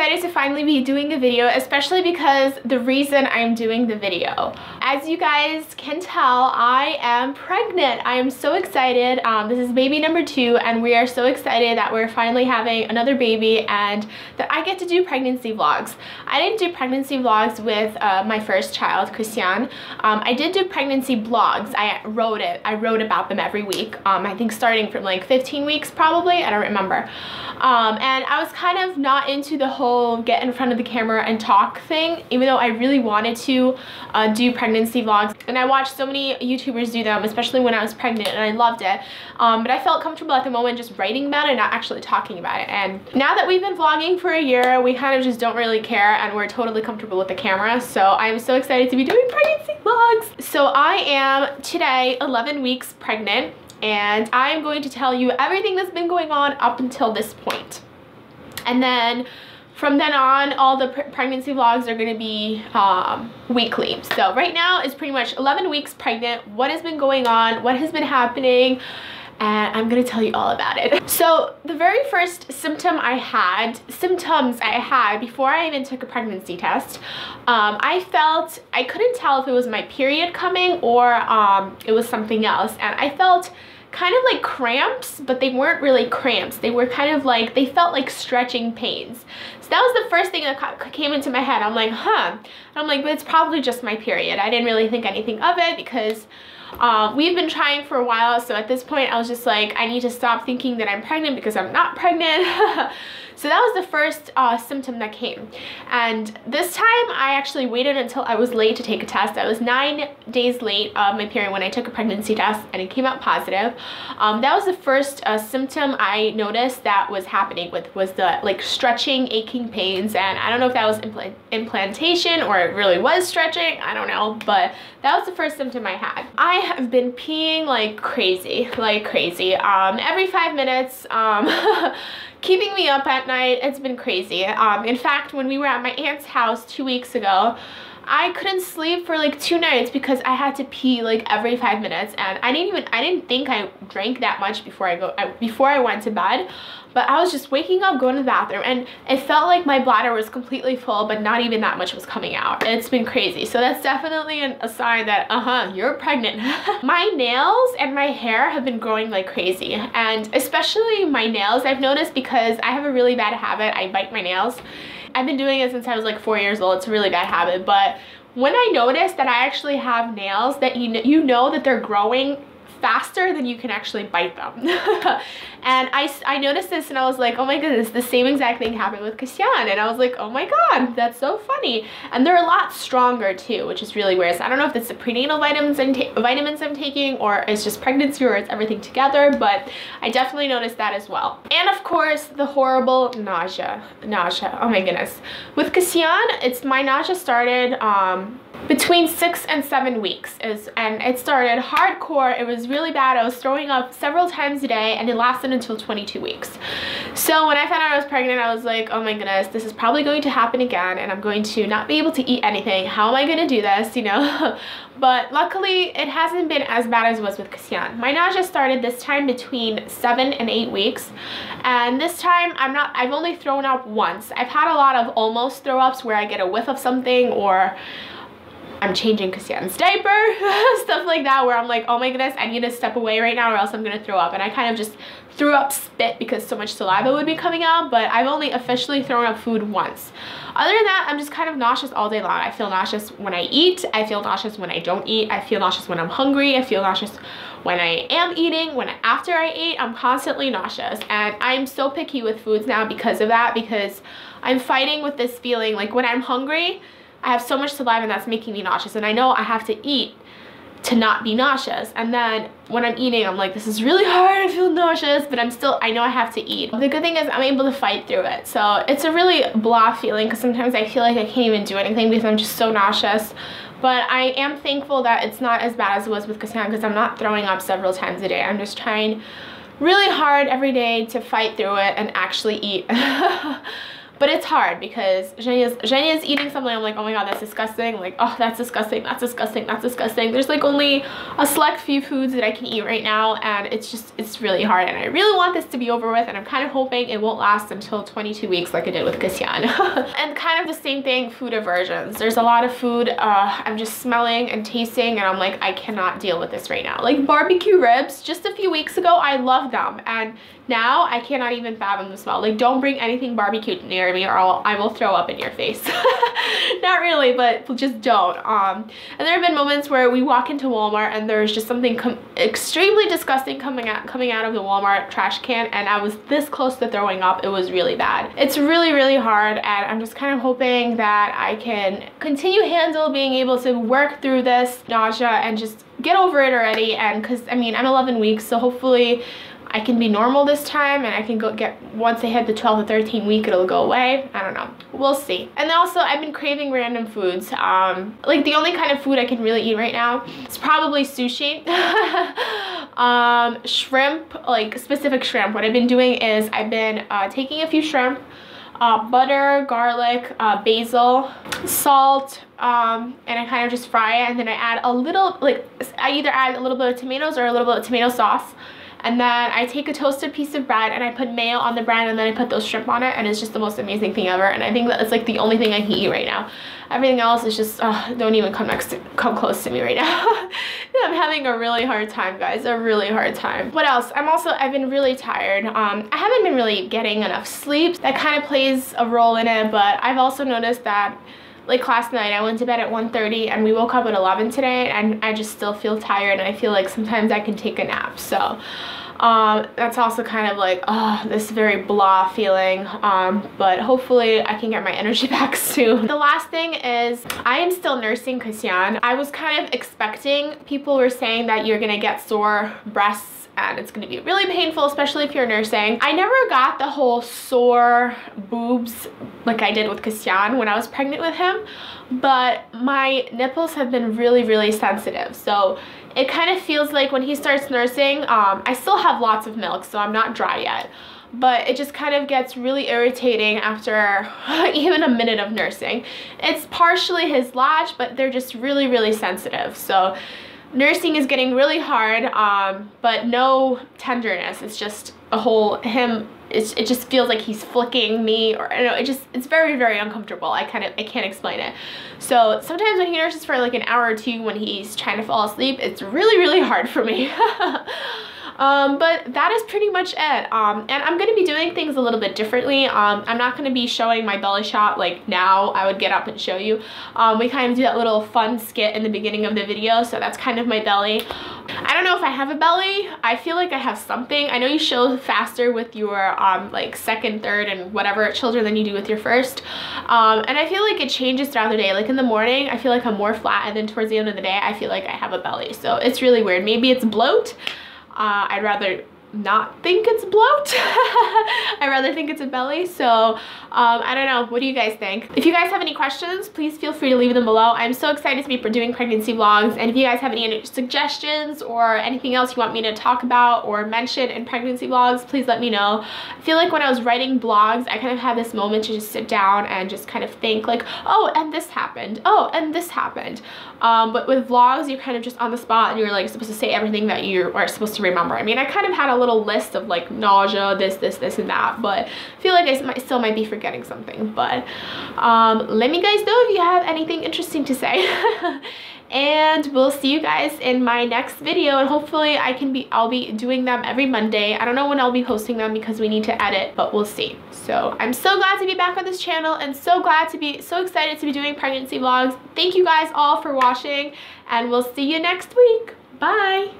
excited to finally be doing a video, especially because the reason I'm doing the video. As you guys can tell, I am pregnant. I am so excited. This is baby number 2, and we are so excited that we're finally having another baby and that I get to do pregnancy vlogs. I didn't do pregnancy vlogs with my first child, Christian. I did do pregnancy blogs. I wrote about them every week. I think starting from like 15 weeks probably, I don't remember. And I was kind of not into the whole get in front of the camera and talk thing, even though I really wanted to do pregnancy vlogs. And I watched so many YouTubers do them, especially when I was pregnant, and I loved it. But I felt comfortable at the moment just writing about it, not actually talking about it. And now that we've been vlogging for a year, we kind of just don't really care, and we're totally comfortable with the camera. So I'm so excited to be doing pregnancy vlogs. So I am today 11 weeks pregnant, and I am going to tell you everything that's been going on up until this point. And then from then on, all the pregnancy vlogs are going to be weekly. So right now is pretty much 11 weeks pregnant, what has been going on, what has been happening, and I'm going to tell you all about it. So the very first symptoms I had before I even took a pregnancy test, I couldn't tell if it was my period coming or it was something else, and I felt kind of like cramps, but they weren't really cramps. They were kind of like, they felt like stretching pains. So that was the first thing that came into my head. I'm like, huh. And I'm like, but it's probably just my period. I didn't really think anything of it because we've been trying for a while. So at this point, I was just like, I need to stop thinking that I'm pregnant because I'm not pregnant. So that was the first symptom that came. And this time I actually waited until I was late to take a test. I was 9 days late of my period when I took a pregnancy test, and it came out positive. That was the first symptom I noticed that was happening was the like stretching, aching pains. And I don't know if that was implantation or it really was stretching, I don't know, but that was the first symptom I had. I have been peeing like crazy, every 5 minutes. Keeping me up at night. It's been crazy. In fact, when we were at my aunt's house 2 weeks ago, I couldn't sleep for like 2 nights because I had to pee like every 5 minutes, and I didn't think I drank that much before I went to bed, but I was just waking up, going to the bathroom, and it felt like my bladder was completely full, but not even that much was coming out. It's been crazy. So that's definitely a sign that, you're pregnant. My nails and my hair have been growing like crazy, and especially my nails I've noticed because I have a really bad habit. I bite my nails. I've been doing it since I was like 4 years old. It's a really bad habit, but when I notice that I actually have nails that you know that they're growing faster than you can actually bite them. And I noticed this and I was like, oh my goodness, the same exact thing happened with Christian, and I was like, oh my god, that's so funny. And they're a lot stronger too, which is really weird. So I don't know if it's the prenatal vitamins I'm taking, or it's just pregnancy, or it's everything together, but I definitely noticed that as well. And of course, the horrible nausea. Oh my goodness. With Christian, my nausea started between 6 and 7 weeks, and it started hardcore. It was really bad. I was throwing up several times a day, and it lasted until 22 weeks. So when I found out I was pregnant, I was like, oh my goodness, this is probably going to happen again, and I'm going to not be able to eat anything. How am I going to do this, you know? But luckily, it hasn't been as bad as it was with Christian. My nausea started this time between 7 and 8 weeks, and this time I've only thrown up once. I've had a lot of almost throw ups where I get a whiff of something, or I'm changing Christian's diaper, stuff like that, where I'm like, oh my goodness, I need to step away right now or else I'm gonna throw up. And I kind of just threw up spit because so much saliva would be coming out, but I've only officially thrown up food once. Other than that, I'm just kind of nauseous all day long. I feel nauseous when I eat, I feel nauseous when I don't eat, I feel nauseous when I'm hungry, I feel nauseous when I am eating, after I eat, I'm constantly nauseous. And I'm so picky with foods now because of that, because I'm fighting with this feeling, like when I'm hungry, I have so much saliva and that's making me nauseous, and I know I have to eat to not be nauseous. And then when I'm eating, I'm like, this is really hard, I feel nauseous, but I know I have to eat. The good thing is I'm able to fight through it. So it's a really blah feeling, because sometimes I feel like I can't even do anything because I'm just so nauseous. But I am thankful that it's not as bad as it was with Christian, because I'm not throwing up several times a day. I'm just trying really hard every day to fight through it and actually eat. But it's hard because Zhenya's eating something. I'm like, oh my god, that's disgusting. I'm like, oh, that's disgusting, that's disgusting, that's disgusting. There's like only a select few foods that I can eat right now, and it's really hard, and I really want this to be over with, and I'm kind of hoping it won't last until 22 weeks like I did with Christian. And kind of the same thing, food aversions. There's a lot of food I'm just smelling and tasting, and I'm like, I cannot deal with this right now. Like barbecue ribs, just a few weeks ago, I loved them, and now I cannot even fathom the smell. Like, don't bring anything barbecued near me or I will throw up in your face. Not really, but just don't. And there have been moments where we walk into Walmart and there's just something extremely disgusting coming out of the Walmart trash can, and I was this close to throwing up. It was really bad. It's really, really hard, and I'm just kind of hoping that I can continue handle being able to work through this nausea and just get over it already. And because I mean, I'm 11 weeks, so hopefully I can be normal this time, and I can once I hit the 12th or 13th week, it'll go away. I don't know. We'll see. And then also, I've been craving random foods. Like the only kind of food I can really eat right now is probably sushi. Shrimp, like specific shrimp. What I've been doing is I've been taking a few shrimp, butter, garlic, basil, salt, and I kind of just fry it, and then I add a little, like I either add a little bit of tomatoes or a little bit of tomato sauce. And then I take a toasted piece of bread and I put mayo on the bread, and then I put those shrimp on it, and it's just the most amazing thing ever. And I think that it's like the only thing I can eat right now. Everything else is just, don't even come close to me right now. I'm having a really hard time, guys, a really hard time. What else? I've been really tired. I haven't been really getting enough sleep. That kind of plays a role in it, but I've also noticed that like last night, I went to bed at 1:30 and we woke up at 11 today, and I just still feel tired, and I feel like sometimes I can take a nap. So that's also kind of like this very blah feeling, but hopefully I can get my energy back soon. The last thing is I am still nursing Christian. I was kind of expecting, people were saying that you're gonna get sore breasts and it's gonna be really painful, especially if you're nursing. I never got the whole sore boobs like I did with Christian when I was pregnant with him, but my nipples have been really, really sensitive. So it kind of feels like when he starts nursing, I still have lots of milk, so I'm not dry yet, but it just kind of gets really irritating after even a minute of nursing. It's partially his latch, but they're just really, really sensitive. So nursing is getting really hard, but no tenderness. It's just a whole it just feels like he's flicking me, or I don't know, it's very, very uncomfortable. I can't explain it. So sometimes when he nurses for like an hour or two when he's trying to fall asleep, it's really, really hard for me. But that is pretty much it. And I'm going to be doing things a little bit differently. I'm not going to be showing my belly shot like now I would get up and show you. We kind of do that little fun skit in the beginning of the video, so that's kind of my belly. I don't know if I have a belly. I feel like I have something. I know you show faster with your like second, third, and whatever children than you do with your first. And I feel like it changes throughout the day. Like in the morning, I feel like I'm more flat, and then towards the end of the day, I feel like I have a belly. So it's really weird. Maybe it's bloat. I'd rather not think it's bloat. I'd rather think it's a belly. So I don't know, what do you guys think? If you guys have any questions, please feel free to leave them below. I'm so excited to be doing pregnancy vlogs, and if you guys have any suggestions or anything else you want me to talk about or mention in pregnancy vlogs, please let me know. I feel like when I was writing blogs, I kind of had this moment to just sit down and just kind of think like, oh, and this happened, oh, and this happened. But with vlogs, you're kind of just on the spot, and you're like supposed to say everything that you are supposed to remember. I mean, I kind of had a little list of like nausea, this, and that, but I feel like I still might be forgetting something. But let me guys know if you have anything interesting to say. And we'll see you guys in my next video, and hopefully I'll be doing them every Monday. I don't know when I'll be posting them because we need to edit, but we'll see. So I'm so glad to be back on this channel, and so excited to be doing pregnancy vlogs. Thank you guys all for watching, and we'll see you next week. Bye.